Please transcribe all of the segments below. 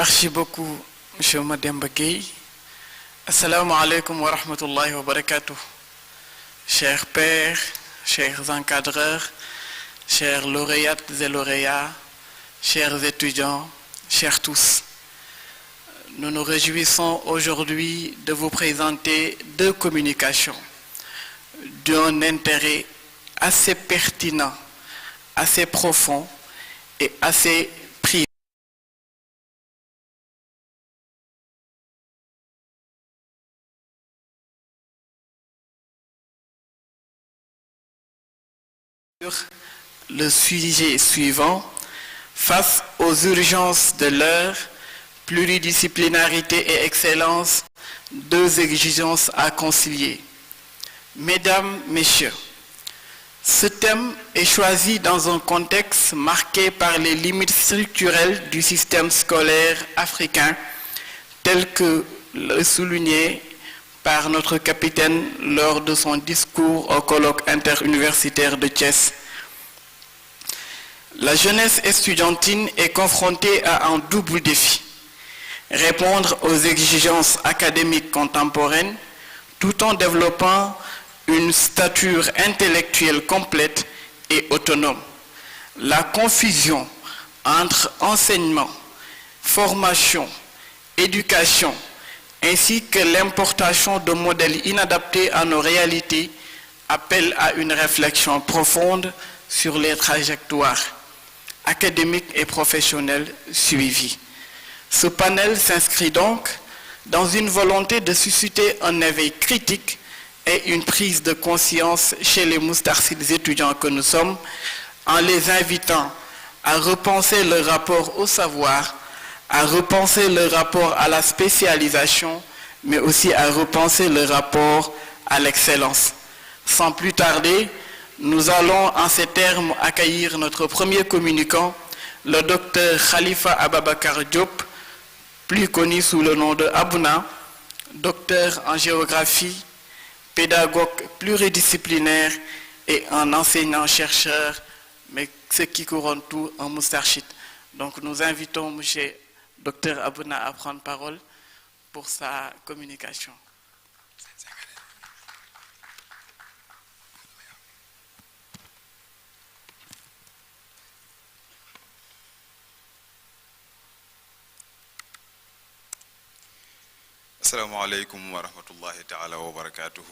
Merci beaucoup, M. Mademba Gueye. Assalamu alaikum wa rahmatullahi wa barakatuh. Chers pères, chers encadreurs, chers lauréates et lauréats, chers étudiants, chers tous. Nous nous réjouissons aujourd'hui de vous présenter deux communications d'un intérêt assez pertinent, assez profond et assez privé. Le sujet suivant, face aux urgences de l'heure, pluridisciplinarité et excellence, deux exigences à concilier. Mesdames, Messieurs, ce thème est choisi dans un contexte marqué par les limites structurelles du système scolaire africain, tel que le souligné par notre capitaine lors de son discours au colloque interuniversitaire de Thiès. La jeunesse estudiantine est confrontée à un double défi: répondre aux exigences académiques contemporaines tout en développant une stature intellectuelle complète et autonome. La confusion entre enseignement, formation, éducation, ainsi que l'importation de modèles inadaptés à nos réalités appelle à une réflexion profonde sur les trajectoires académiques et professionnelles suivies. Ce panel s'inscrit donc dans une volonté de susciter un éveil critique et une prise de conscience chez les moustarchides étudiants que nous sommes, en les invitant à repenser le rapport au savoir, à repenser le rapport à la spécialisation, mais aussi à repenser le rapport à l'excellence. Sans plus tarder, nous allons en ces termes accueillir notre premier communicant, le docteur Khalifa Ababakar Diop, plus connu sous le nom de Abouna, docteur en géographie, pédagogue pluridisciplinaire et un enseignant-chercheur, mais ce qui couronne tout, un moustarchide. Donc nous invitons M. Dr Abouna à prendre parole pour sa communication. Assalamu alaikum wa rahmatullahi ta'ala wa barakatuhu.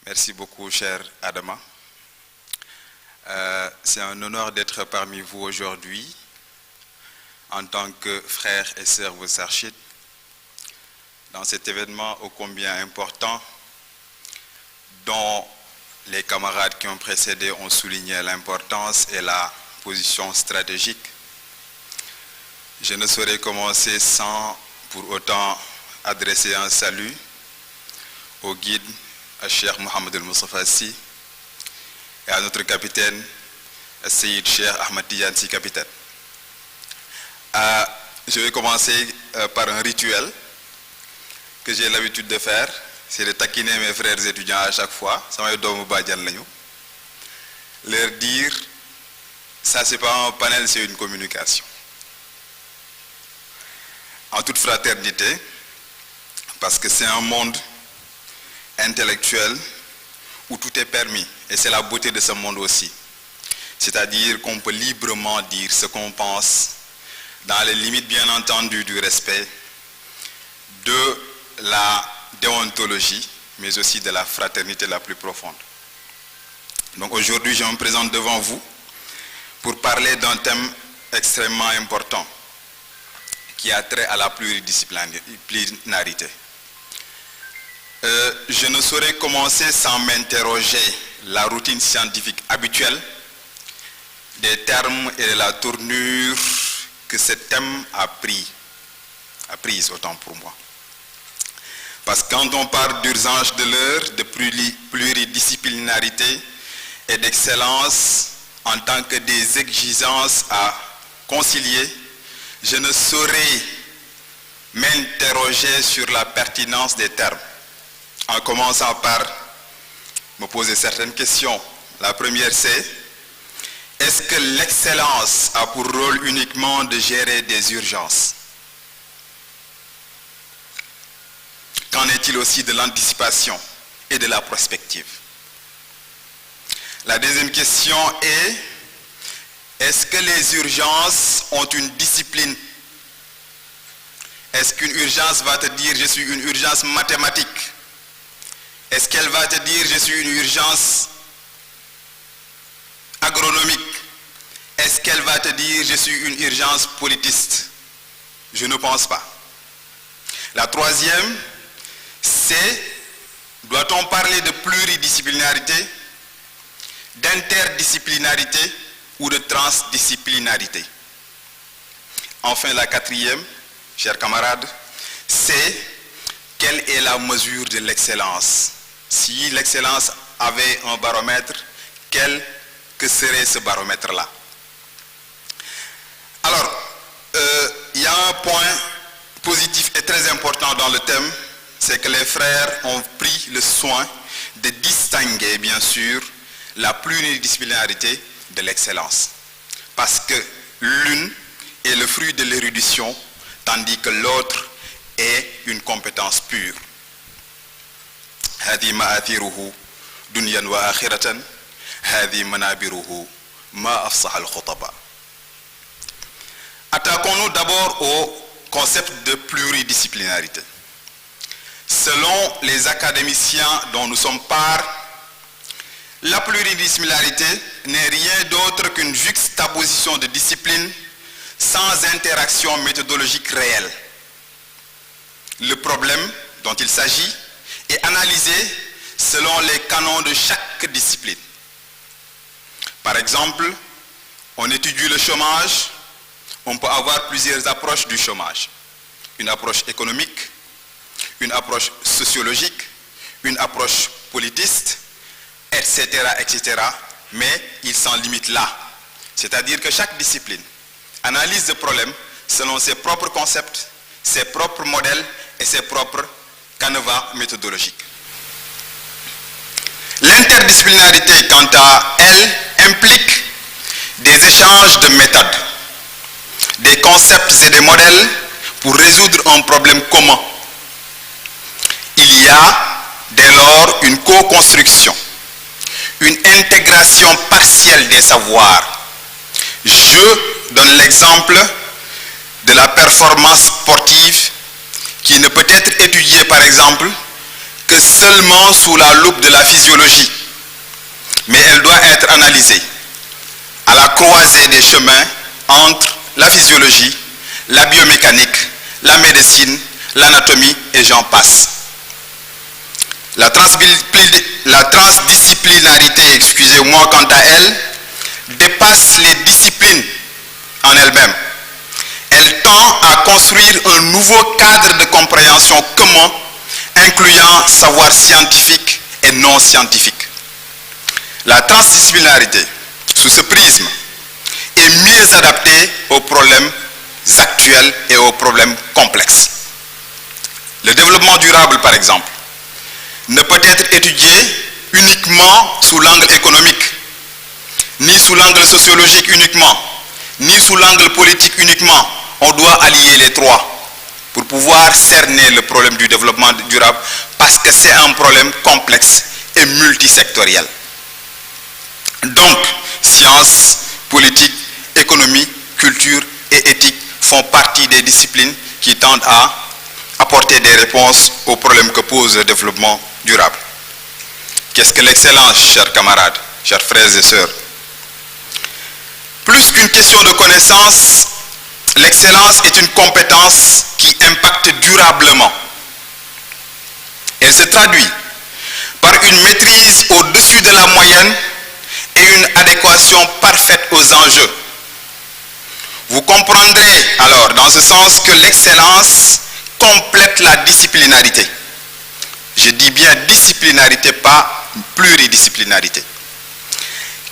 Merci beaucoup, cher Adama. C'est un honneur d'être parmi vous aujourd'hui en tant que frère et sœur moustarchides dans cet événement ô combien important dont les camarades qui ont précédé ont souligné l'importance et la position stratégique. Je ne saurais commencer sans pour autant adresser un salut au guide, à Cheikh Mohamed El-Moustapha Sy, et à notre capitaine, Seyid Cheikh Ahmad Tidiane Sy, capitaine. Je vais commencer par un rituel que j'ai l'habitude de faire, c'est de taquiner mes frères étudiants à chaque fois, leur dire, ça c'est pas un panel, c'est une communication. En toute fraternité, parce que c'est un monde intellectuel où tout est permis, et c'est la beauté de ce monde aussi. C'est-à-dire qu'on peut librement dire ce qu'on pense, dans les limites bien entendu du respect, de la déontologie, mais aussi de la fraternité la plus profonde. Donc aujourd'hui, je me présente devant vous pour parler d'un thème extrêmement important, qui a trait à la pluridisciplinarité. Je ne saurais commencer sans m'interroger la routine scientifique habituelle des termes et de la tournure que ce thème a prise autant pour moi. Parce que quand on parle d'urgence de l'heure, de pluridisciplinarité et d'excellence en tant que des exigences à concilier, je ne saurais m'interroger sur la pertinence des termes, en commençant par me poser certaines questions. La première, c'est: est-ce que l'excellence a pour rôle uniquement de gérer des urgences? Qu'en est-il aussi de l'anticipation et de la prospective? La deuxième question est, est-ce que les urgences ont une discipline? Est-ce qu'une urgence va te dire je suis une urgence mathématique? Est-ce qu'elle va te dire je suis une urgence agronomique? Est-ce qu'elle va te dire je suis une urgence politiste? Je ne pense pas. La troisième, c'est, doit-on parler de pluridisciplinarité, d'interdisciplinarité ou de transdisciplinarité? Enfin, la quatrième, chers camarades, c'est quelle est la mesure de l'excellence? Si l'excellence avait un baromètre, que serait ce baromètre-là? Alors, il y a un point positif et très important dans le thème, c'est que les frères ont pris le soin de distinguer, bien sûr, la pluridisciplinarité de l'excellence. Parce que l'une est le fruit de l'érudition, tandis que l'autre est une compétence pure. هذه مآثيره دنيا وآخرة هذه منابره ما أفصح الخطباء. Attaquons-nous d'abord au concept de pluridisciplinarité. Selon les académiciens dont nous sommes part, la pluridisciplinarité n'est rien d'autre qu'une juxtaposition de disciplines sans interaction méthodologique réelle. Le problème dont il s'agit est analysé selon les canons de chaque discipline. Par exemple, on étudie le chômage, on peut avoir plusieurs approches du chômage. Une approche économique, une approche sociologique, une approche politiste, etc., etc. Mais il s'en limite là. C'est-à-dire que chaque discipline analyse le problème selon ses propres concepts, ses propres modèles et ses propres canevas méthodologiques. L'interdisciplinarité, quant à elle, implique des échanges de méthodes, des concepts et des modèles pour résoudre un problème commun. Il y a dès lors une co-construction, une intégration partielle des savoirs. Je donne l'exemple de la performance sportive qui ne peut être étudiée par exemple que seulement sous la loupe de la physiologie, mais elle doit être analysée à la croisée des chemins entre la physiologie, la biomécanique, la médecine, l'anatomie et j'en passe. La transdisciplinarité, excusez-moi, quant à elle, dépasse les disciplines en elles-mêmes. Elle tend à construire un nouveau cadre de compréhension commun, incluant savoir scientifique et non scientifique. La transdisciplinarité, sous ce prisme, est mieux adaptée aux problèmes actuels et aux problèmes complexes. Le développement durable, par exemple, ne peut être étudié uniquement sous l'angle économique, ni sous l'angle sociologique uniquement, ni sous l'angle politique uniquement. On doit allier les trois pour pouvoir cerner le problème du développement durable parce que c'est un problème complexe et multisectoriel. Donc, sciences, politique, économie, culture et éthique font partie des disciplines qui tendent à apporter des réponses aux problèmes que pose le développement durable. Qu'est-ce que l'excellence, chers camarades, chers frères et sœurs? Plus qu'une question de connaissance, l'excellence est une compétence qui impacte durablement. Elle se traduit par une maîtrise au-dessus de la moyenne et une adéquation parfaite aux enjeux. Vous comprendrez alors dans ce sens que l'excellence complète la disciplinarité. Je dis bien disciplinarité, pas pluridisciplinarité.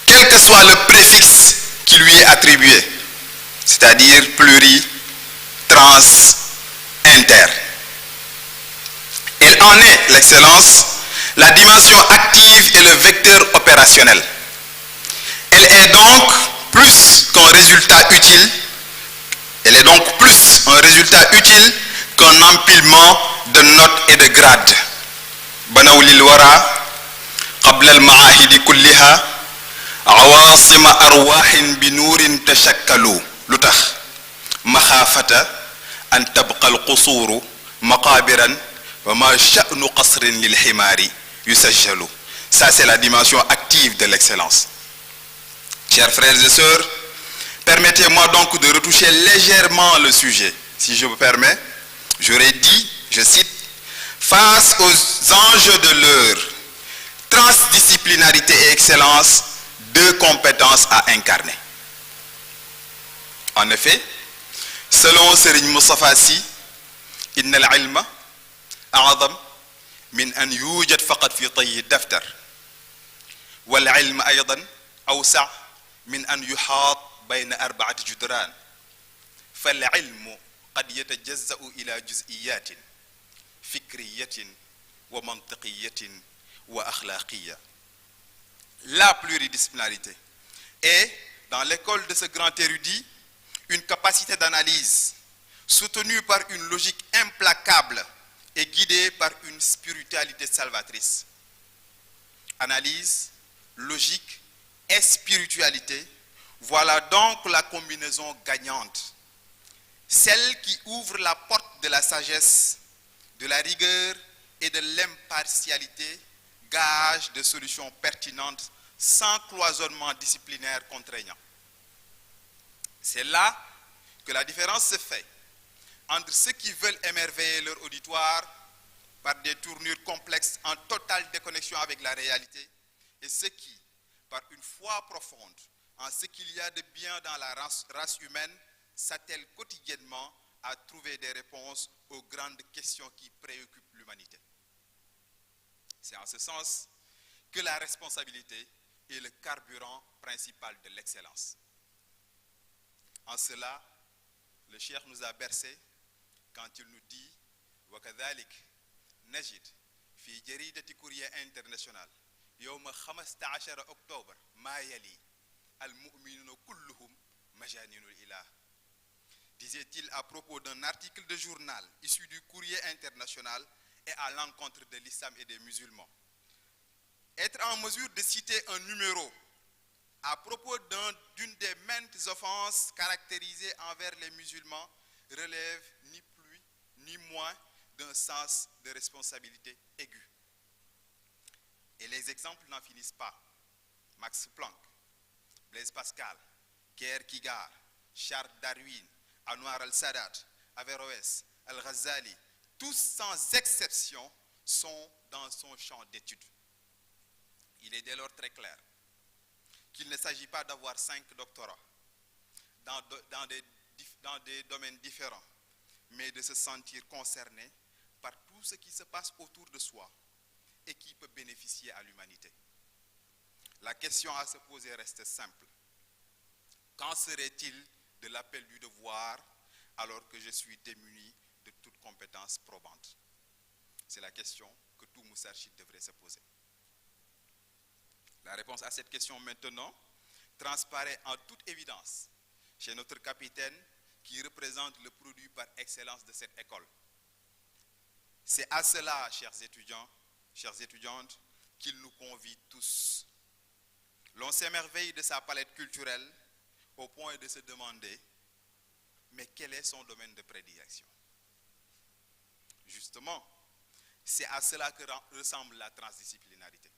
Quel que soit le préfixe qui lui est attribué, c'est-à-dire pluri, trans, inter. Elle en est, l'excellence, la dimension active et le vecteur opérationnel. Elle est donc, plus qu'un résultat utile, elle est donc plus un résultat utile qu'un empilement de notes et de grades. بنوا للورى قبل المعاهد كلها عواصم أرواح بنور تشكلوا لتخ مخافة أن تبقى القصور مقابرا وما شأن قصر للحمار يسجل. Ça c'est la dimension active de l'excellence. Chers frères et sœurs, permettez-moi donc de retoucher légèrement le sujet. Si je me permets, j'aurais dit, je cite, face aux enjeux de l'heure, transdisciplinarité et excellence, deux compétences à incarner. En effet, selon Serigne Moustapha Sy, إن العلم أعظم من أن يوجد فقط في طي الدفتر والعلم أيضا أوسع من أن يحاط بين أربعة جدران فالعلم قد يتجزأ إلى جزئيات فكرية ومنطقية وأخلاقية. La pluridisciplinarité est, dans l'école de ce grand érudit, une capacité d'analyse soutenue par une logique implacable et guidée par une spiritualité salvatrice. Analyse, logique et spiritualité, voilà donc la combinaison gagnante. Celle qui ouvre la porte de la sagesse, de la rigueur et de l'impartialité, gage de solutions pertinentes sans cloisonnement disciplinaire contraignant. C'est là que la différence se fait entre ceux qui veulent émerveiller leur auditoire par des tournures complexes en totale déconnexion avec la réalité et ceux qui, par une foi profonde en ce qu'il y a de bien dans la race humaine, s'attellent quotidiennement à trouver des réponses aux grandes questions qui préoccupent l'humanité. C'est en ce sens que la responsabilité est le carburant principal de l'excellence. En cela, le Cheikh nous a bercé quand il nous dit وكذلك نجد في جريدة كوريا انترناشونال يوم 15 أكتوبر ما يلي المؤمنون كلهم مجانين الإله. Disait-il à propos d'un article de journal issu du Courrier international et à l'encontre de l'islam et des musulmans. Être en mesure de citer un numéro à propos d'une des maintes offenses caractérisées envers les musulmans relève ni plus ni moins d'un sens de responsabilité aiguë. Et les exemples n'en finissent pas. Max Planck, Blaise Pascal, Kierkegaard, Charles Darwin, Anwar al-Sadat, Averroès, Al-Ghazali, tous sans exception sont dans son champ d'étude. Il est dès lors très clair qu'il ne s'agit pas d'avoir 5 doctorats dans des domaines différents, mais de se sentir concerné par tout ce qui se passe autour de soi et qui peut bénéficier à l'humanité. La question à se poser reste simple. Qu'en serait-il de l'appel du devoir alors que je suis démuni de toute compétence probante? C'est la question que tout Moustarchid devrait se poser. La réponse à cette question maintenant transparaît en toute évidence chez notre capitaine qui représente le produit par excellence de cette école. C'est à cela, chers étudiants, chères étudiantes, qu'il nous convie tous. L'on s'émerveille de sa palette culturelle au point de se demander, mais quel est son domaine de prédilection? Justement, c'est à cela que ressemble la transdisciplinarité.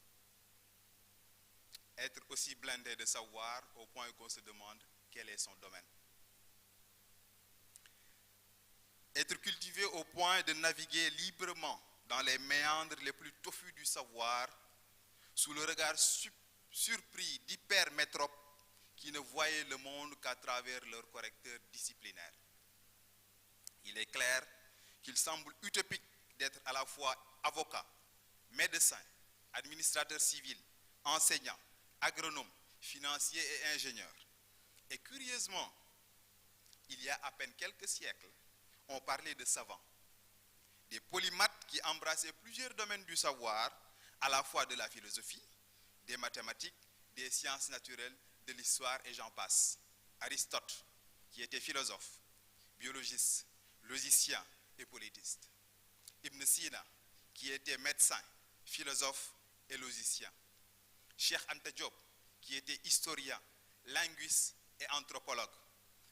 Être aussi blindé de savoir au point qu'on se demande quel est son domaine. Être cultivé au point de naviguer librement dans les méandres les plus touffus du savoir, sous le regard surpris d'hypermétropes qui ne voyaient le monde qu'à travers leurs correcteurs disciplinaires. Il est clair qu'il semble utopique d'être à la fois avocat, médecin, administrateur civil, enseignant, agronome, financier et ingénieur. Et curieusement, il y a à peine quelques siècles, on parlait de savants, des polymathes qui embrassaient plusieurs domaines du savoir, à la fois de la philosophie, des mathématiques, des sciences naturelles, de l'histoire et j'en passe. Aristote, qui était philosophe, biologiste, logicien et politiste. Ibn Sina, qui était médecin, philosophe et logicien. Cheikh Anta Diop, qui était historien, linguiste et anthropologue.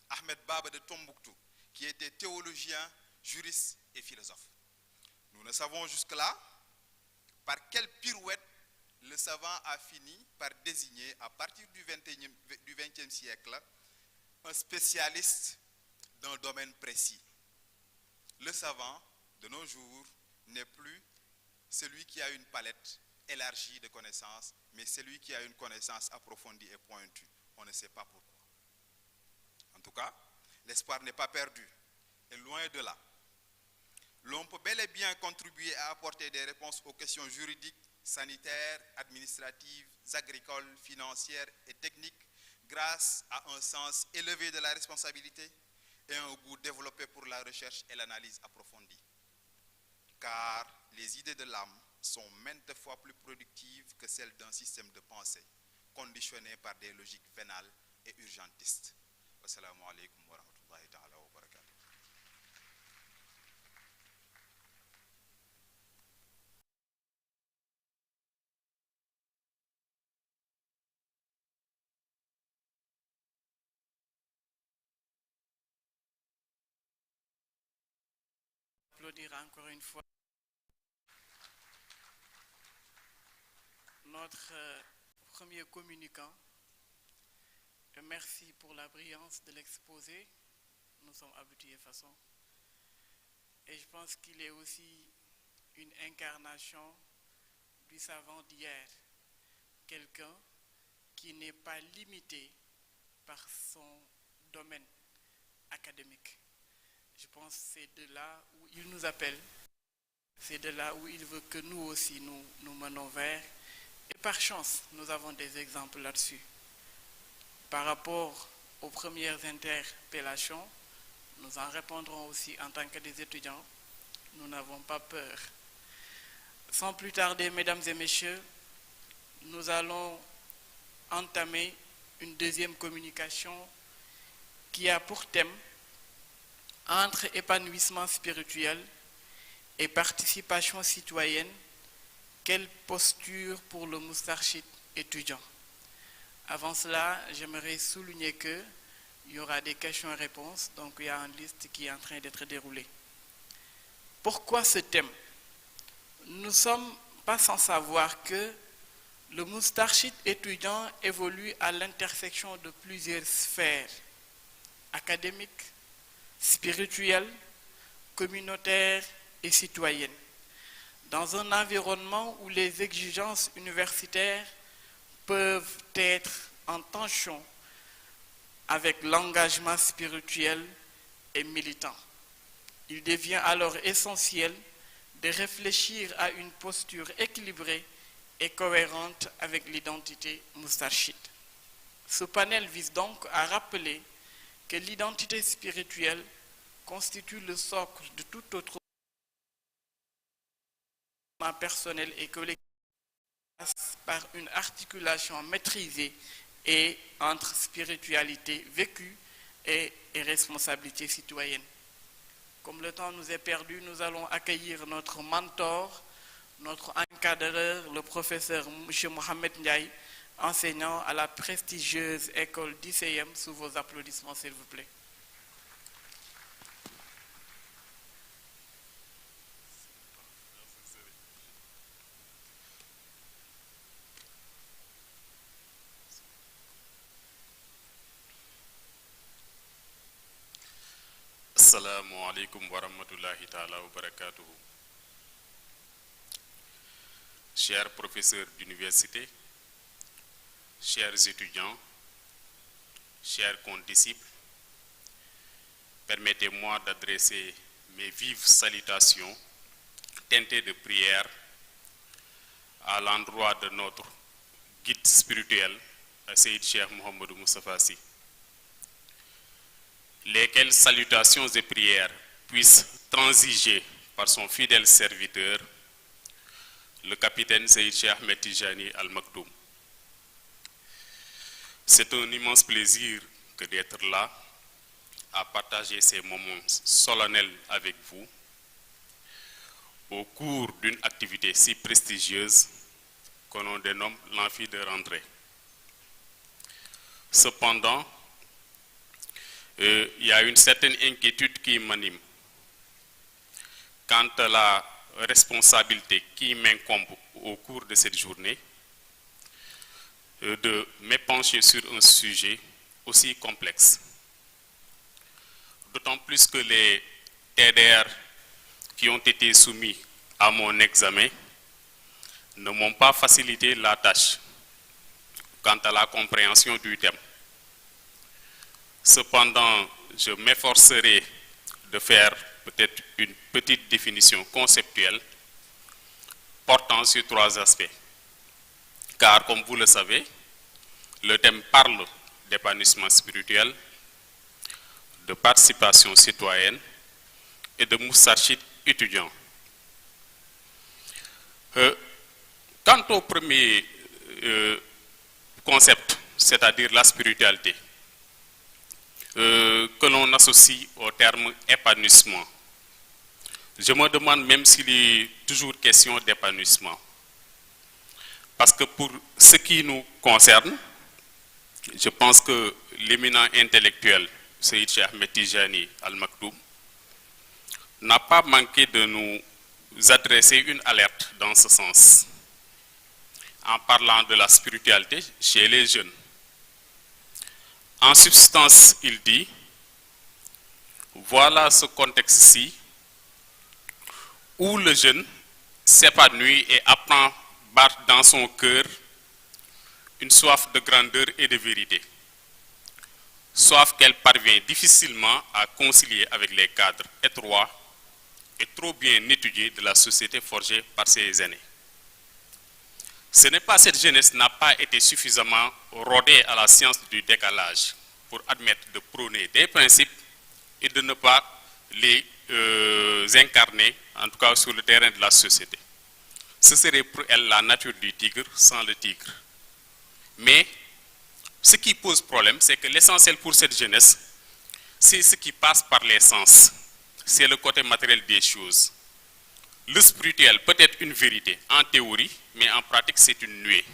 Ahmed Baba de Tombouctou, qui était théologien, juriste et philosophe. Nous ne savons jusque-là par quelle pirouette le savant a fini par désigner, à partir du XXe siècle, un spécialiste d'un domaine précis. Le savant, de nos jours, n'est plus celui qui a une palette élargie de connaissances, mais celui qui a une connaissance approfondie et pointue. On ne sait pas pourquoi. En tout cas, l'espoir n'est pas perdu, et loin de là. L'on peut bel et bien contribuer à apporter des réponses aux questions juridiques, sanitaires, administratives, agricoles, financières et techniques grâce à un sens élevé de la responsabilité et un goût développé pour la recherche et l'analyse approfondie. Car les idées de l'âme sont maintes fois plus productives que celles d'un système de pensée conditionné par des logiques vénales et urgentistes. Wassalamu alaikum wa rahmatullahi ta'ala wa barakatuh. Applaudir encore une fois notre premier communicant. Et merci pour la brillance de l'exposé. Nous sommes habitués de façon. Et je pense qu'il est aussi une incarnation du savant d'hier. Quelqu'un qui n'est pas limité par son domaine académique. Je pense que c'est de là où il nous appelle. C'est de là où il veut que nous aussi nous menons vers. Et par chance, nous avons des exemples là-dessus. Par rapport aux premières interpellations, nous en répondrons aussi en tant que des étudiants. Nous n'avons pas peur. Sans plus tarder, mesdames et messieurs, nous allons entamer une deuxième communication qui a pour thème entre épanouissement spirituel et participation citoyenne, quelle posture pour le Moustarchid étudiant? Avant cela, j'aimerais souligner qu'il y aura des questions et réponses, donc il y a une liste qui est en train d'être déroulée. Pourquoi ce thème? Nous ne sommes pas sans savoir que le Moustarchid étudiant évolue à l'intersection de plusieurs sphères académiques, spirituelles, communautaires et citoyennes, dans un environnement où les exigences universitaires peuvent être en tension avec l'engagement spirituel et militant. Il devient alors essentiel de réfléchir à une posture équilibrée et cohérente avec l'identité moustarchide. Ce panel vise donc à rappeler que l'identité spirituelle constitue le socle de tout autre personnel et collectif par une articulation maîtrisée et entre spiritualité vécue et responsabilité citoyenne. Comme le temps nous est perdu, nous allons accueillir notre mentor, notre encadreur, le professeur M. Mohamed Ndiaye, enseignant à la prestigieuse école d'ICM, sous vos applaudissements s'il vous plaît. Assalamu alaikum wa rahmatullahi ta'ala wa barakatuhu. Chers professeurs d'université, chers étudiants, chers condisciples, permettez-moi d'adresser mes vives salutations teintées de prière à l'endroit de notre guide spirituel, Sayyid Cheikh Mohamedou Moustapha Sy. Lesquelles salutations et prières puissent transiger par son fidèle serviteur, le capitaine Sayyid Cheikh Ahmed Tijani Al Maktoum. C'est un immense plaisir que d'être là, à partager ces moments solennels avec vous, au cours d'une activité si prestigieuse que l'on dénomme l'amphi de rentrée. Cependant, il y a une certaine inquiétude qui m'anime quant à la responsabilité qui m'incombe au cours de cette journée de m'épancher sur un sujet aussi complexe. D'autant plus que les TDR qui ont été soumis à mon examen ne m'ont pas facilité la tâche quant à la compréhension du thème. Cependant, je m'efforcerai de faire peut-être une petite définition conceptuelle portant sur 3 aspects. Car, comme vous le savez, le thème parle d'épanouissement spirituel, de participation citoyenne et de moustarchid étudiant. Quant au premier concept, c'est-à-dire la spiritualité, que l'on associe au terme épanouissement, je me demande même s'il est toujours question d'épanouissement. Parce que pour ce qui nous concerne, je pense que l'éminent intellectuel Seyyid Cheikh Ahmed Tijani Al Maktoum n'a pas manqué de nous adresser une alerte dans ce sens, en parlant de la spiritualité chez les jeunes. En substance, il dit, voilà ce contexte-ci où le jeune s'épanouit et apprend battre dans son cœur une soif de grandeur et de vérité, soif qu'elle parvient difficilement à concilier avec les cadres étroits et trop bien étudiés de la société forgée par ses aînés. Ce n'est pas cette jeunesse n'a pas été suffisamment rodée à la science du décalage pour admettre de prôner des principes et de ne pas les incarner, en tout cas sur le terrain de la société. Ce serait pour elle la nature du tigre sans le tigre. Mais ce qui pose problème, c'est que l'essentiel pour cette jeunesse, c'est ce qui passe par les sens. C'est le côté matériel des choses. Le spirituel peut être une vérité en théorie, mais en pratique, c'est une nuée.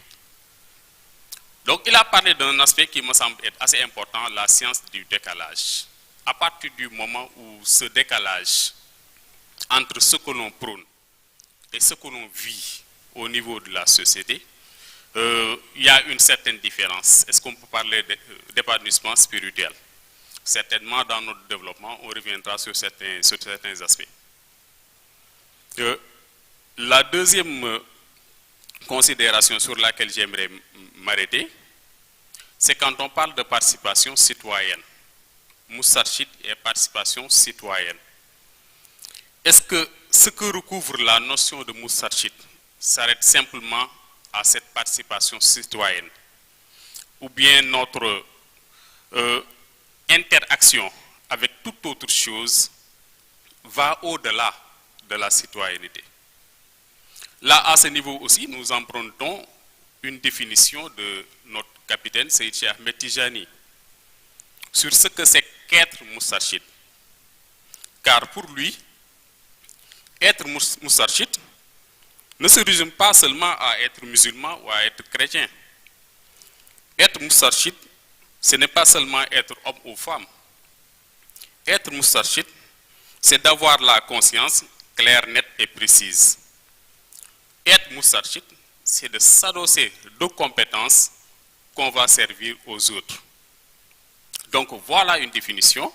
Donc, il a parlé d'un aspect qui me semble être assez important, la science du décalage. À partir du moment où ce décalage entre ce que l'on prône et ce que l'on vit au niveau de la société, il y a une certaine différence. Est-ce qu'on peut parler d'épanouissement spirituel? Certainement, dans notre développement, on reviendra sur certains aspects. La deuxième considération sur laquelle j'aimerais m'arrêter, c'est quand on parle de participation citoyenne. Moustarchid et participation citoyenne. Est-ce que ce que recouvre la notion de Moustarchid s'arrête simplement à cette participation citoyenne? Ou bien notre interaction avec toute autre chose va au-delà de la citoyenneté? Là, à ce niveau aussi, nous empruntons une définition de notre capitaine Seyyid Cheikh Ahmed Tijani sur ce que c'est qu'être Moustarchid. Car pour lui, être Moustarchid ne se résume pas seulement à être musulman ou à être chrétien. Être Moustarchid, ce n'est pas seulement être homme ou femme. Être Moustarchid, c'est d'avoir la conscience claire, nette et précise. Être Moustarchid, c'est de s'adosser de compétences qu'on va servir aux autres. Donc voilà une définition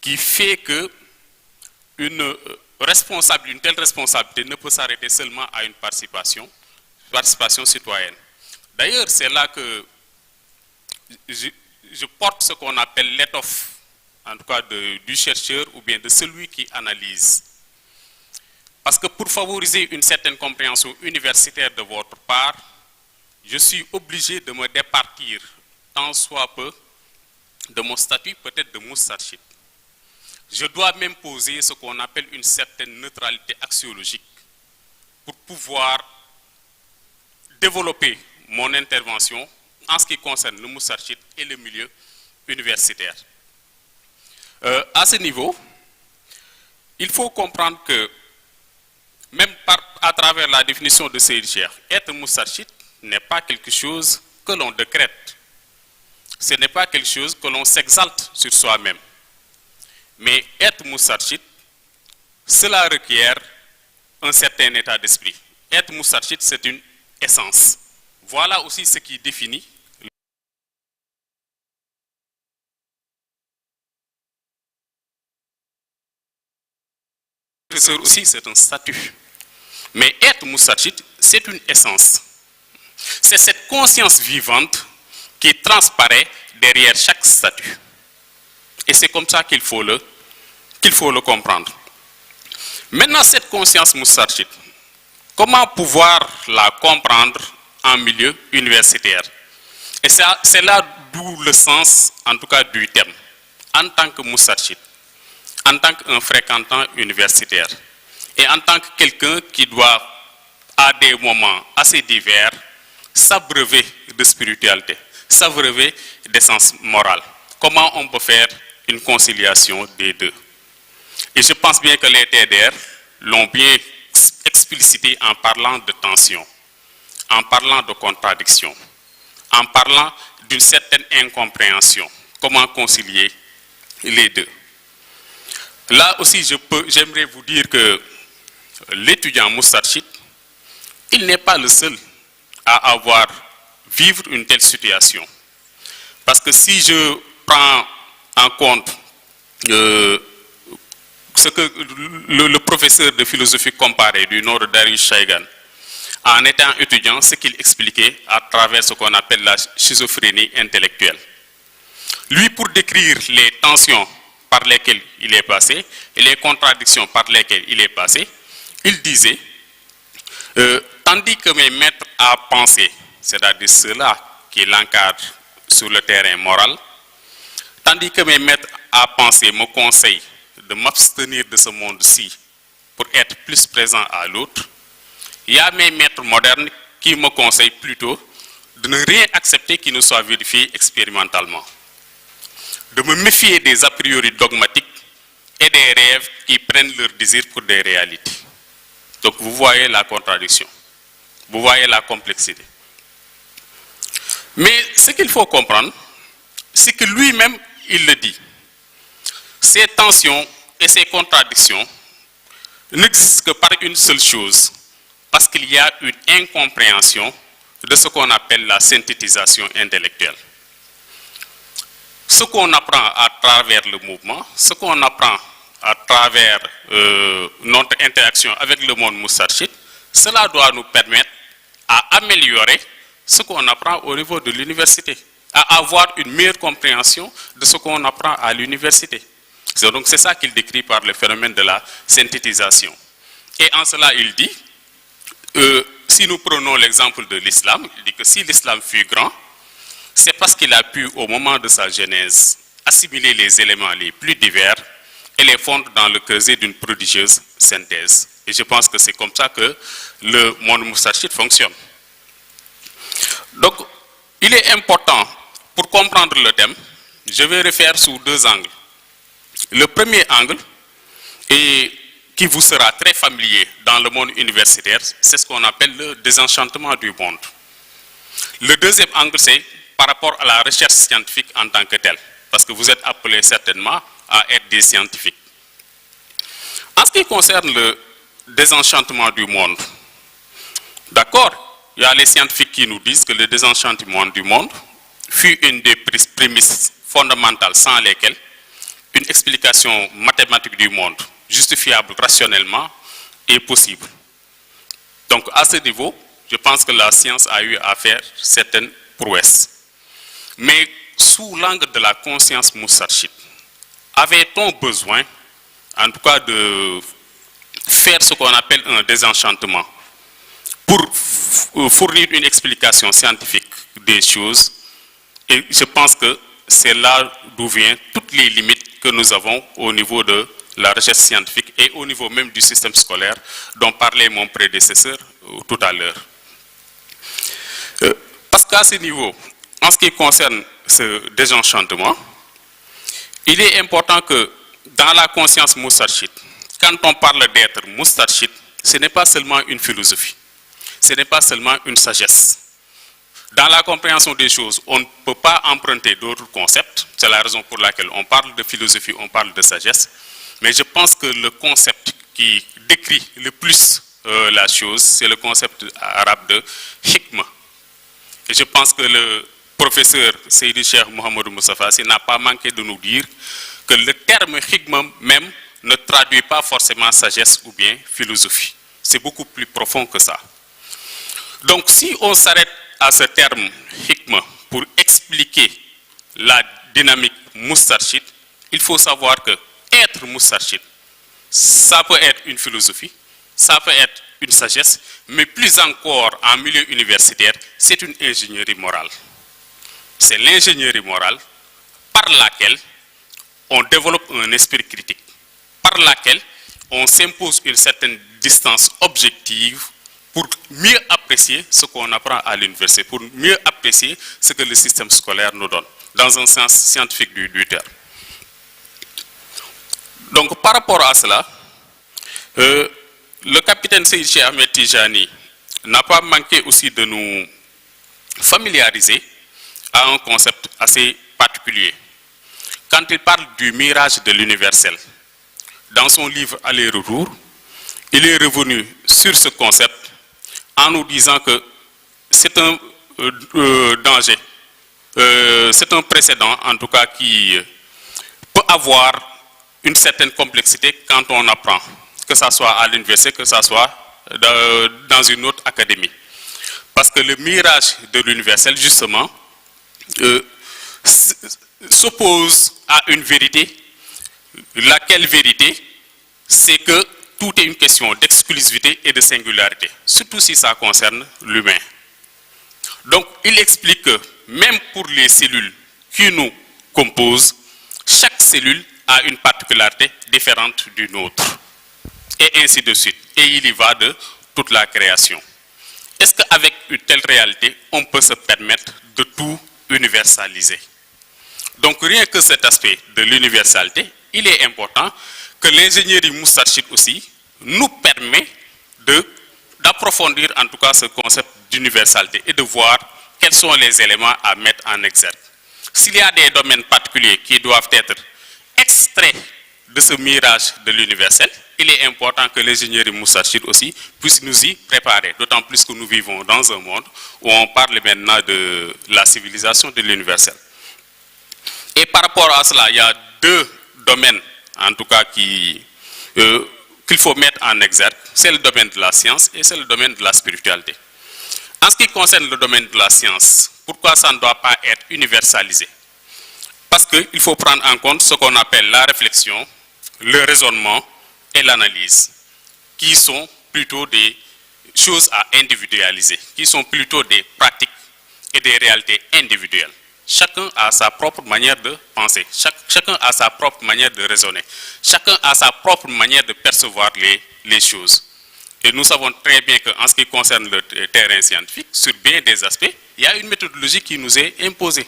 qui fait que une telle responsabilité ne peut s'arrêter seulement à une participation citoyenne. D'ailleurs, c'est là que je porte ce qu'on appelle l'étoffe, en tout cas du chercheur ou bien de celui qui analyse. Parce que pour favoriser une certaine compréhension universitaire de votre part, je suis obligé de me départir tant soit peu de mon statut peut-être de Moustarchid. Je dois même poser ce qu'on appelle une certaine neutralité axiologique pour pouvoir développer mon intervention en ce qui concerne le Moustarchid et le milieu universitaire. À ce niveau, il faut comprendre que, même à travers la définition de Seydi Cheikh, être Moustarchid n'est pas quelque chose que l'on décrète. Ce n'est pas quelque chose que l'on s'exalte sur soi-même. Mais être Moustarchid, cela requiert un certain état d'esprit. Être Moustarchid, c'est une essence. Voilà aussi ce qui définit. Professeur aussi, c'est un statut. Mais être Moustarchid, c'est une essence. C'est cette conscience vivante qui transparaît derrière chaque statut. Et c'est comme ça qu'il faut le comprendre. Maintenant, cette conscience Moustarchid, comment pouvoir la comprendre en milieu universitaire? Et c'est là d'où le sens, en tout cas, du thème. En tant que Moustarchid, en tant qu'un fréquentant universitaire, et en tant que quelqu'un qui doit, à des moments assez divers, s'abreuver de spiritualité, s'abreuver d'essence morale. Comment on peut faire une conciliation des deux? Et je pense bien que les TDR l'ont bien explicité en parlant de tension, en parlant de contradiction, en parlant d'une certaine incompréhension. Comment concilier les deux? Là aussi, j'aimerais vous dire que l'étudiant Moustarchid, il n'est pas le seul à vivre une telle situation. Parce que si je prends en compte ce que le professeur de philosophie comparée du Nord Darius Shaigan, en étant étudiant, ce qu'il expliquait à travers ce qu'on appelle la schizophrénie intellectuelle. Lui, pour décrire les tensions par lesquelles il est passé et les contradictions par lesquelles il est passé, il disait, tandis que mes maîtres à penser, c'est-à-dire ceux-là qui l'encadrent sur le terrain moral, tandis que mes maîtres à penser me conseillent de m'abstenir de ce monde-ci pour être plus présent à l'autre, il y a mes maîtres modernes qui me conseillent plutôt de ne rien accepter qui ne soit vérifié expérimentalement, de me méfier des a priori dogmatiques et des rêves qui prennent leur désir pour des réalités. Donc vous voyez la contradiction, vous voyez la complexité. Mais ce qu'il faut comprendre, c'est que lui-même, il le dit. Ces tensions et ces contradictions n'existent que par une seule chose, parce qu'il y a une incompréhension de ce qu'on appelle la synthétisation intellectuelle. Ce qu'on apprend à travers le mouvement, ce qu'on apprend à travers notre interaction avec le monde Moustarchid, cela doit nous permettre à améliorer ce qu'on apprend au niveau de l'université, à avoir une meilleure compréhension de ce qu'on apprend à l'université. Donc c'est ça qu'il décrit par le phénomène de la synthétisation. Et en cela, il dit, si nous prenons l'exemple de l'islam, il dit que si l'islam fut grand, c'est parce qu'il a pu, au moment de sa genèse, assimiler les éléments les plus divers et les fondre dans le creuset d'une prodigieuse synthèse. Et je pense que c'est comme ça que le monde Moustarchid fonctionne. Donc, il est important, pour comprendre le thème, je vais refaire sous deux angles. Le premier angle, et qui vous sera très familier dans le monde universitaire, c'est ce qu'on appelle le désenchantement du monde. Le deuxième angle, c'est par rapport à la recherche scientifique en tant que telle, parce que vous êtes appelés certainement à être des scientifiques. En ce qui concerne le désenchantement du monde, d'accord, il y a les scientifiques qui nous disent que le désenchantement du monde fut une des prémices fondamentales sans lesquelles une explication mathématique du monde, justifiable rationnellement, est possible. Donc à ce niveau, je pense que la science a eu à faire certaines prouesses. Mais sous l'angle de la conscience Moustarchid, avait-on besoin, en tout cas, de faire ce qu'on appelle un désenchantement pour fournir une explication scientifique des choses? Et je pense que c'est là d'où viennent toutes les limites que nous avons au niveau de la recherche scientifique et au niveau même du système scolaire dont parlait mon prédécesseur tout à l'heure. Parce qu'à ce niveau, en ce qui concerne ce désenchantement, il est important que dans la conscience moustarchide, quand on parle d'être moustarchide, ce n'est pas seulement une philosophie, ce n'est pas seulement une sagesse. Dans la compréhension des choses, on ne peut pas emprunter d'autres concepts, c'est la raison pour laquelle on parle de philosophie, on parle de sagesse, mais je pense que le concept qui décrit le plus la chose, c'est le concept arabe de hikma. Et je pense que le professeur Seydi Cheikh Mouhamadou Moustapha Sy n'a pas manqué de nous dire que le terme hikma même ne traduit pas forcément sagesse ou bien philosophie. C'est beaucoup plus profond que ça. Donc si on s'arrête à ce terme hikma pour expliquer la dynamique moustarchide, il faut savoir que être moustarchide, ça peut être une philosophie, ça peut être une sagesse, mais plus encore en milieu universitaire, c'est une ingénierie morale. C'est l'ingénierie morale par laquelle on développe un esprit critique, par laquelle on s'impose une certaine distance objective pour mieux apprécier ce qu'on apprend à l'université, pour mieux apprécier ce que le système scolaire nous donne, dans un sens scientifique du terme. Donc par rapport à cela, le capitaine Seydi Cheikh Ahmed Tijani n'a pas manqué aussi de nous familiariser à un concept assez particulier. Quand il parle du mirage de l'universel, dans son livre Aller-retour, il est revenu sur ce concept en nous disant que c'est un danger, c'est un précédent en tout cas qui peut avoir une certaine complexité quand on apprend, que ce soit à l'université, que ce soit dans une autre académie. Parce que le mirage de l'universel, justement, s'oppose à une vérité. Laquelle vérité? C'est que tout est une question d'exclusivité et de singularité, surtout si ça concerne l'humain. Donc, il explique que même pour les cellules qui nous composent, chaque cellule a une particularité différente d'une autre. Et ainsi de suite. Et il y va de toute la création. Est-ce qu'avec une telle réalité, on peut se permettre de tout universaliser? Donc rien que cet aspect de l'universalité, il est important que l'ingénierie moustarchide aussi nous permet d'approfondir en tout cas ce concept d'universalité et de voir quels sont les éléments à mettre en exergue. S'il y a des domaines particuliers qui doivent être extraits de ce mirage de l'universel, il est important que l'ingénierie moustarchide aussi puisse nous y préparer, d'autant plus que nous vivons dans un monde où on parle maintenant de la civilisation de l'universel. Et par rapport à cela, il y a deux domaines, en tout cas, qu'il faut mettre en exergue. C'est le domaine de la science et c'est le domaine de la spiritualité. En ce qui concerne le domaine de la science, pourquoi ça ne doit pas être universalisé? Parce qu'il faut prendre en compte ce qu'on appelle la réflexion, le raisonnement et l'analyse, qui sont plutôt des choses à individualiser, qui sont plutôt des pratiques et des réalités individuelles. Chacun a sa propre manière de penser, chacun a sa propre manière de raisonner, chacun a sa propre manière de percevoir les choses. Et nous savons très bien qu'en ce qui concerne le terrain scientifique, sur bien des aspects, il y a une méthodologie qui nous est imposée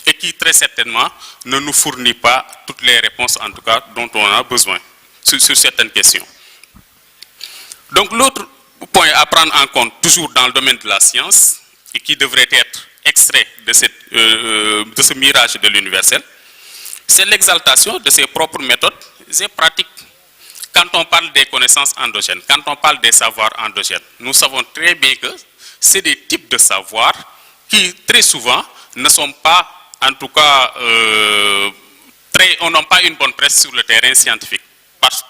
et qui très certainement ne nous fournit pas toutes les réponses, en tout cas, dont on a besoin sur certaines questions. Donc l'autre point à prendre en compte, toujours dans le domaine de la science, et qui devrait être extrait de ce mirage de l'universel, c'est l'exaltation de ses propres méthodes et pratiques. Quand on parle des connaissances endogènes, quand on parle des savoirs endogènes, nous savons très bien que c'est des types de savoirs qui très souvent ne sont pas, en tout cas, on n'a pas une bonne presse sur le terrain scientifique.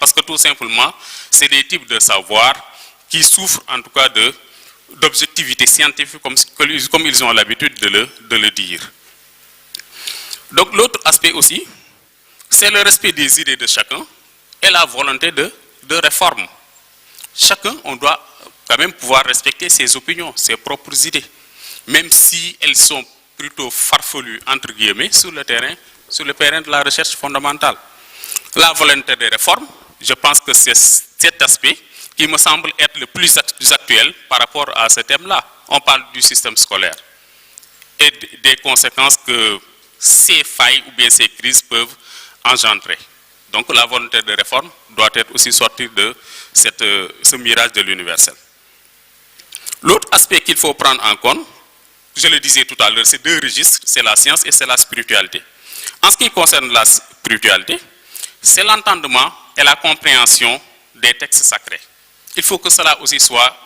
Parce que tout simplement, c'est des types de savoirs qui souffrent en tout cas d'objectivité scientifique comme ils ont l'habitude de le dire. Donc l'autre aspect aussi, c'est le respect des idées de chacun et la volonté de réforme. Chacun, on doit quand même pouvoir respecter ses opinions, ses propres idées, même si elles sont plutôt farfelues, entre guillemets, sur le terrain de la recherche fondamentale. La volonté de réforme, je pense que c'est cet aspect qui me semble être le plus actuel par rapport à ce thème-là. On parle du système scolaire. et des conséquences que ces failles ou bien ces crises peuvent engendrer. Donc la volonté de réforme doit être aussi sortie de ce mirage de l'universel. L'autre aspect qu'il faut prendre en compte, je le disais tout à l'heure, c'est deux registres, c'est la science et c'est la spiritualité. En ce qui concerne la spiritualité, c'est l'entendement et la compréhension des textes sacrés. Il faut que cela aussi soit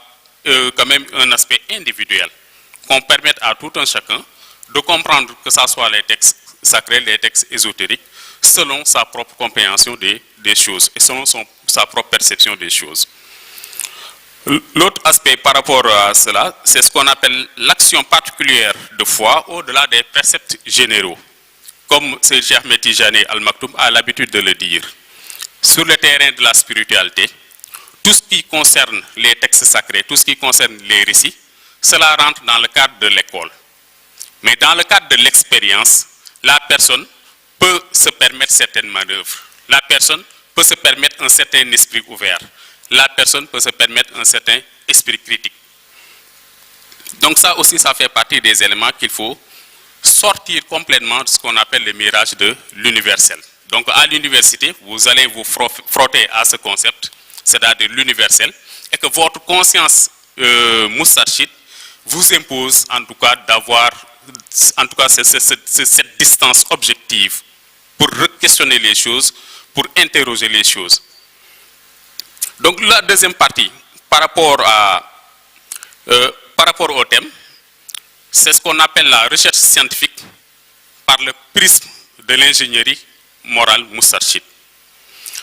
quand même un aspect individuel, qu'on permette à tout un chacun de comprendre que ce soit les textes sacrés, les textes ésotériques, selon sa propre compréhension des choses et selon sa propre perception des choses. L'autre aspect par rapport à cela, c'est ce qu'on appelle l'action particulière de foi au-delà des préceptes généraux. Comme Cheikh Ahmed Tijani Al Maktoum a l'habitude de le dire. Sur le terrain de la spiritualité, tout ce qui concerne les textes sacrés, tout ce qui concerne les récits, cela rentre dans le cadre de l'école. Mais dans le cadre de l'expérience, la personne peut se permettre certaines manœuvres. La personne peut se permettre un certain esprit ouvert. La personne peut se permettre un certain esprit critique. Donc ça aussi, ça fait partie des éléments qu'il faut sortir complètement de ce qu'on appelle le mirage de l'universel. Donc à l'université, vous allez vous frotter à ce concept, c'est-à-dire l'universel, et que votre conscience moustarchide vous impose en tout cas d'avoir cette distance objective pour questionner les choses, pour interroger les choses. Donc la deuxième partie, par rapport au thème, c'est ce qu'on appelle la recherche scientifique par le prisme de l'ingénierie morale moustarchide.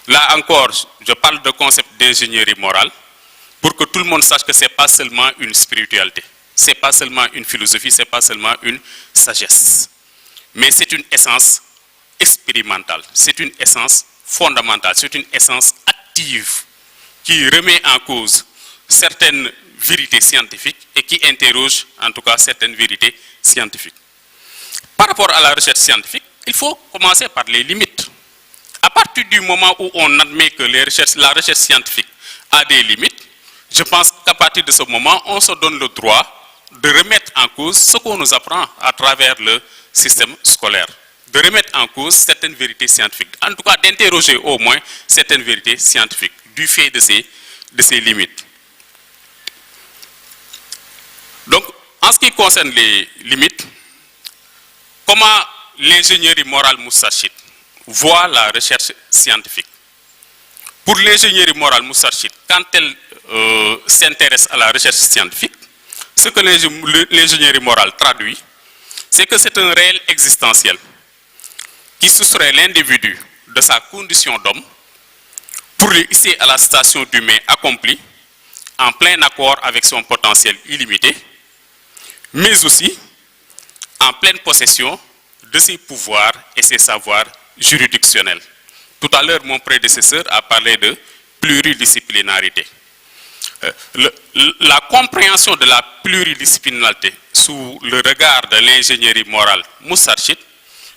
Là encore, je parle de concept d'ingénierie morale pour que tout le monde sache que ce n'est pas seulement une spiritualité, ce n'est pas seulement une philosophie, ce n'est pas seulement une sagesse, mais c'est une essence expérimentale, c'est une essence fondamentale, c'est une essence active qui remet en cause certaines vérités scientifiques et qui interroge en tout cas certaines vérités scientifiques. Par rapport à la recherche scientifique, il faut commencer par les limites. À partir du moment où on admet que la recherche scientifique a des limites, je pense qu'à partir de ce moment, on se donne le droit de remettre en cause ce qu'on nous apprend à travers le système scolaire, de remettre en cause certaines vérités scientifiques, en tout cas d'interroger au moins certaines vérités scientifiques du fait de ces limites. Donc, en ce qui concerne les limites, comment l'ingénierie morale moustarchide voit la recherche scientifique? Pour l'ingénierie morale moustarchide, quand elle s'intéresse à la recherche scientifique, ce que l'ingénierie morale traduit, c'est que c'est un réel existentiel qui soustrait l'individu de sa condition d'homme pour le hisser à la station d'humain accompli, en plein accord avec son potentiel illimité, mais aussi en pleine possession de ses pouvoirs et ses savoirs juridictionnels. Tout à l'heure, mon prédécesseur a parlé de pluridisciplinarité. La compréhension de la pluridisciplinarité sous le regard de l'ingénierie morale moustarchide,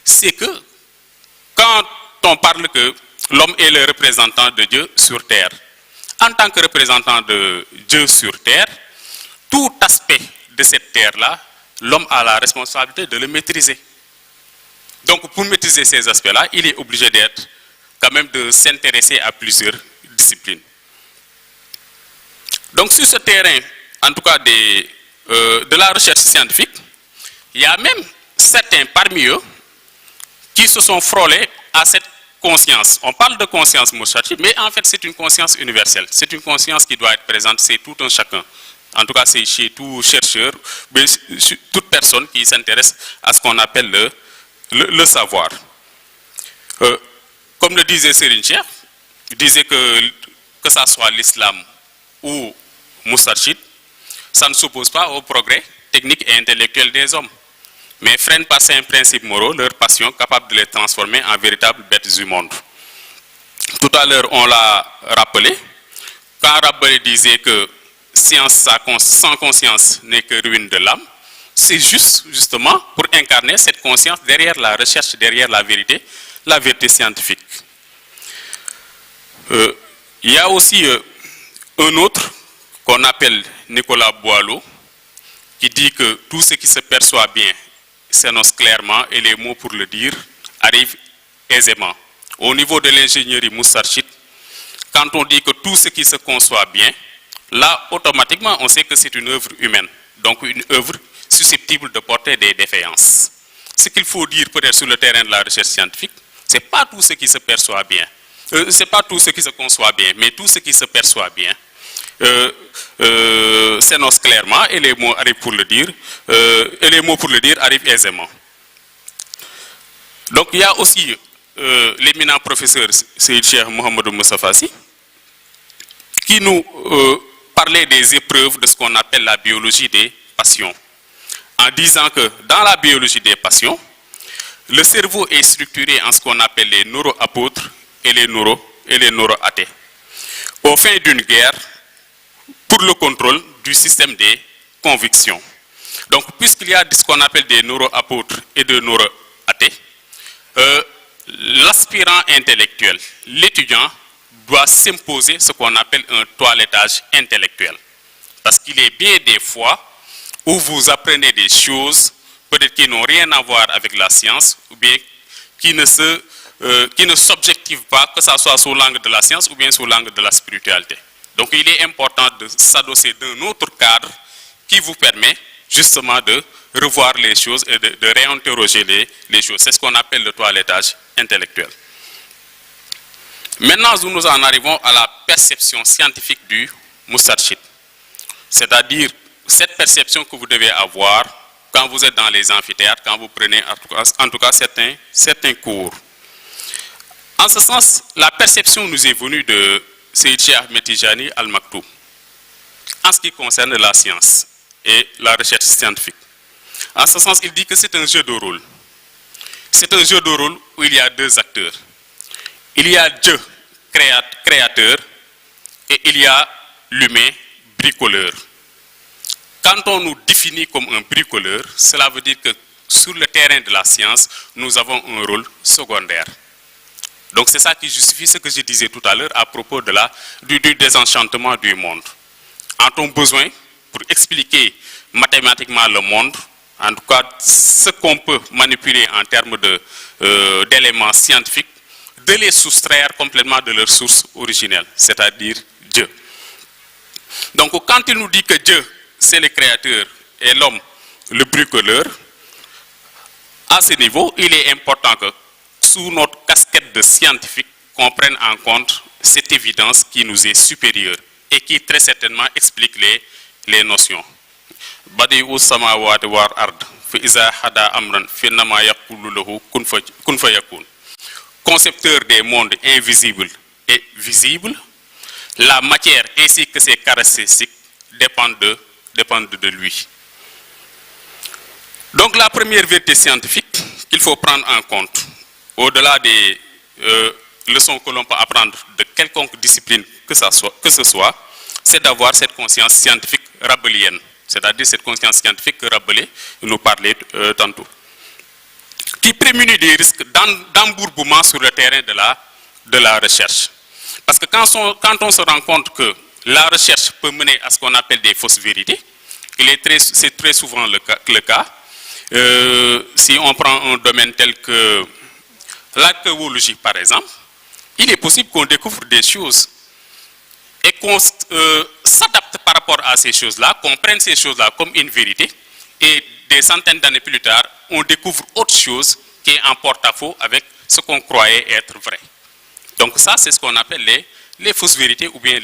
c'est que quand on parle que l'homme est le représentant de Dieu sur terre, en tant que représentant de Dieu sur terre, tout aspect de cette terre-là, l'homme a la responsabilité de le maîtriser. Donc pour maîtriser ces aspects-là, il est obligé d'être, quand même, de s'intéresser à plusieurs disciplines. Donc sur ce terrain, en tout cas de la recherche scientifique, il y a même certains parmi eux qui se sont frôlés à cette conscience. On parle de conscience moustarchide, mais en fait c'est une conscience universelle. C'est une conscience qui doit être présente chez tout un chacun. En tout cas, c'est chez tout chercheur, mais toute personne qui s'intéresse à ce qu'on appelle le savoir. Comme le disait Serigne Cheikh, il disait que ça soit l'islam ou moustarchide, ça ne s'oppose pas au progrès technique et intellectuel des hommes, mais freine par certains principes moraux leur passion capable de les transformer en véritables bêtes du monde. Tout à l'heure, on l'a rappelé, quand Rabelais disait que science sans conscience n'est que ruine de l'âme, c'est justement pour incarner cette conscience derrière la recherche, derrière la vérité scientifique. Il y a aussi un autre qu'on appelle Nicolas Boileau, qui dit que tout ce qui se perçoit bien s'énonce clairement et les mots pour le dire arrivent aisément. Au niveau de l'ingénierie Moustarchid, quand on dit que tout ce qui se conçoit bien, là, automatiquement, on sait que c'est une œuvre humaine, donc une œuvre susceptible de porter des défaillances. Ce qu'il faut dire peut-être sur le terrain de la recherche scientifique, ce n'est pas tout ce qui se perçoit bien, c'est pas tout ce qui se conçoit bien, mais tout ce qui se perçoit bien s'énonce clairement et les mots arrivent pour le dire, et les mots pour le dire arrivent aisément. Donc il y a aussi l'éminent professeur Seyd Cheikh Mouhamadou Moustapha Sy, qui nous parlait des épreuves de ce qu'on appelle la biologie des passions, en disant que dans la biologie des passions, le cerveau est structuré en ce qu'on appelle les neuroapôtres et les neuroathées, au fin d'une guerre pour le contrôle du système des convictions. Donc, puisqu'il y a ce qu'on appelle des neuroapôtres et des neuroathées, l'aspirant intellectuel, l'étudiant, doit s'imposer ce qu'on appelle un toilettage intellectuel. Parce qu'il est bien des fois où vous apprenez des choses peut-être qui n'ont rien à voir avec la science, ou bien qui ne s'objectivent pas, que ce soit sous l'angle de la science ou bien sous l'angle de la spiritualité. Donc il est important de s'adosser d'un autre cadre qui vous permet justement de revoir les choses et de réinterroger les choses. C'est ce qu'on appelle le toilettage intellectuel. Maintenant, nous en arrivons à la perception scientifique du Moustarchid. C'est-à-dire cette perception que vous devez avoir quand vous êtes dans les amphithéâtres, quand vous prenez en tout cas certains cours. En ce sens, la perception nous est venue de Seyd Cheikh Ahmed Tijani Al Maktoum en ce qui concerne la science et la recherche scientifique. En ce sens, il dit que c'est un jeu de rôle. C'est un jeu de rôle où il y a deux acteurs. Il y a Dieu, créateur, et il y a l'humain, bricoleur. Quand on nous définit comme un bricoleur, cela veut dire que sur le terrain de la science, nous avons un rôle secondaire. Donc c'est ça qui justifie ce que je disais tout à l'heure à propos de du désenchantement du monde. A-t-on besoin, pour expliquer mathématiquement le monde, en tout cas ce qu'on peut manipuler en termes d'éléments scientifiques, de les soustraire complètement de leur source originelle, c'est-à-dire Dieu. Donc quand il nous dit que Dieu, c'est le créateur et l'homme, le bricoleur, à ce niveau, il est important que sous notre casquette de scientifique, qu'on prenne en compte cette évidence qui nous est supérieure et qui très certainement explique les notions. Badi'u samawati wal ard fa iza hada amran fa innama yaqulu lahu kun fayakun. Concepteur des mondes invisibles et visibles, la matière ainsi que ses caractéristiques dépendent de lui. Donc la première vérité scientifique qu'il faut prendre en compte, au-delà des leçons que l'on peut apprendre de quelconque discipline que ce soit, c'est d'avoir cette conscience scientifique rabelienne, c'est-à-dire cette conscience scientifique que Rabelais nous parlait tantôt, qui prémunit des risques d'embourbement sur le terrain de la recherche. Parce que quand on se rend compte que la recherche peut mener à ce qu'on appelle des fausses vérités, c'est très souvent le cas. Si on prend un domaine tel que l'archéologie, par exemple, il est possible qu'on découvre des choses et qu'on s'adapte par rapport à ces choses-là, qu'on prenne ces choses-là comme une vérité, et des centaines d'années plus tard, on découvre autre chose qui est en porte-à-faux avec ce qu'on croyait être vrai. Donc ça, c'est ce qu'on appelle les fausses vérités ou bien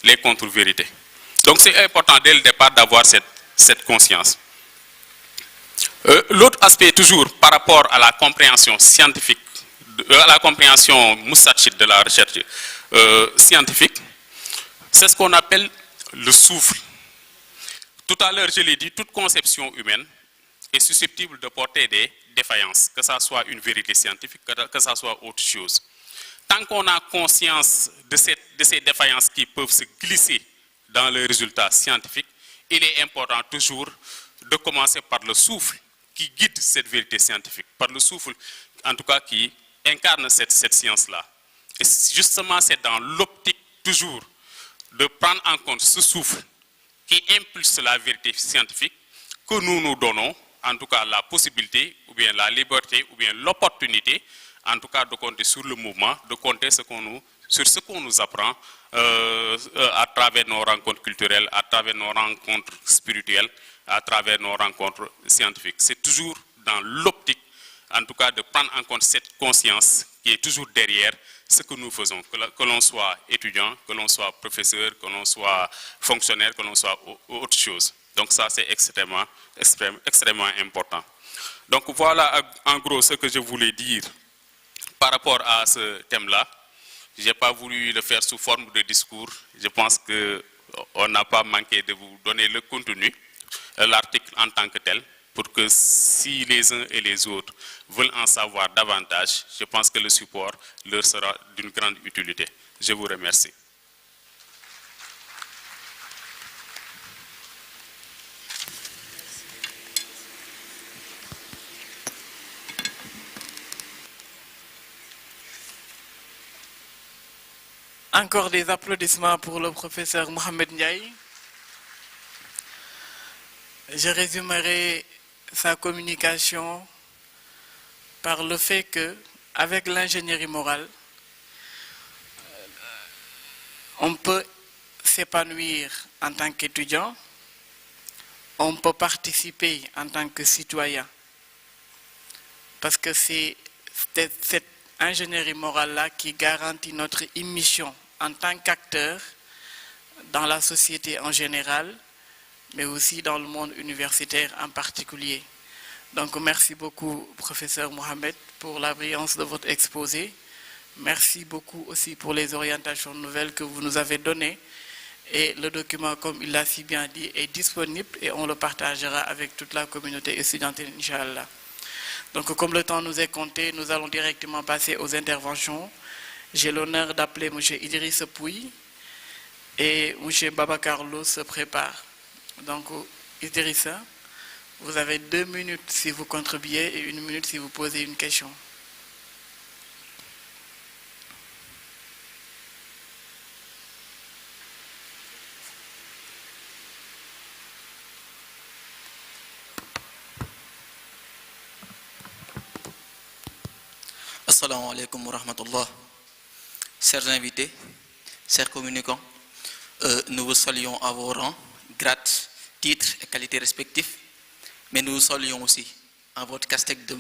les contre-vérités. Donc c'est important dès le départ d'avoir cette conscience. L'autre aspect, toujours par rapport à la compréhension scientifique, à la compréhension moustarchide de la recherche scientifique, c'est ce qu'on appelle le souffle. Tout à l'heure, je l'ai dit, toute conception humaine est susceptible de porter des défaillances, que ça soit une vérité scientifique, que ça soit autre chose. Tant qu'on a conscience de ces défaillances qui peuvent se glisser dans les résultats scientifiques, il est important toujours de commencer par le souffle qui guide cette vérité scientifique, par le souffle, en tout cas, qui incarne cette science-là. Et justement, c'est dans l'optique toujours de prendre en compte ce souffle qui impulse la vérité scientifique que nous nous donnons en tout cas la possibilité, ou bien la liberté, ou bien l'opportunité, en tout cas de compter sur le mouvement, de compter sur ce qu'on nous apprend à travers nos rencontres culturelles, à travers nos rencontres spirituelles, à travers nos rencontres scientifiques. C'est toujours dans l'optique, en tout cas, de prendre en compte cette conscience qui est toujours derrière ce que nous faisons, que l'on soit étudiant, que l'on soit professeur, que l'on soit fonctionnaire, que l'on soit autre chose. Donc ça, c'est extrêmement important. Donc voilà en gros ce que je voulais dire par rapport à ce thème-là. Je n'ai pas voulu le faire sous forme de discours. Je pense qu'on n'a pas manqué de vous donner le contenu, l'article en tant que tel, pour que si les uns et les autres veulent en savoir davantage, je pense que le support leur sera d'une grande utilité. Je vous remercie. Encore des applaudissements pour le professeur Mohamed Ndiaye. Je résumerai sa communication par le fait que, avec l'ingénierie morale, on peut s'épanouir en tant qu'étudiant, on peut participer en tant que citoyen, parce que c'est cette ingénierie morale-là qui garantit notre immission en tant qu'acteur dans la société en général, mais aussi dans le monde universitaire en particulier. Donc merci beaucoup, professeur Mohamed, pour la brillance de votre exposé. Merci beaucoup aussi pour les orientations nouvelles que vous nous avez données. Et le document, comme il l'a si bien dit, est disponible et on le partagera avec toute la communauté étudiantine, Inch'Allah. Donc comme le temps nous est compté, nous allons directement passer aux interventions. J'ai l'honneur d'appeler M. Idriss Pouy et M. Babacar Lo se prépare. Donc Idrissa, vous avez 2 minutes si vous contribuez et 1 minute si vous posez une question. Assalamu alaikum wa rahmatullah. Chers invités, chers communicants, nous vous saluons à vos rangs, grades, titres et qualités respectifs, mais nous vous saluons aussi en votre casquette de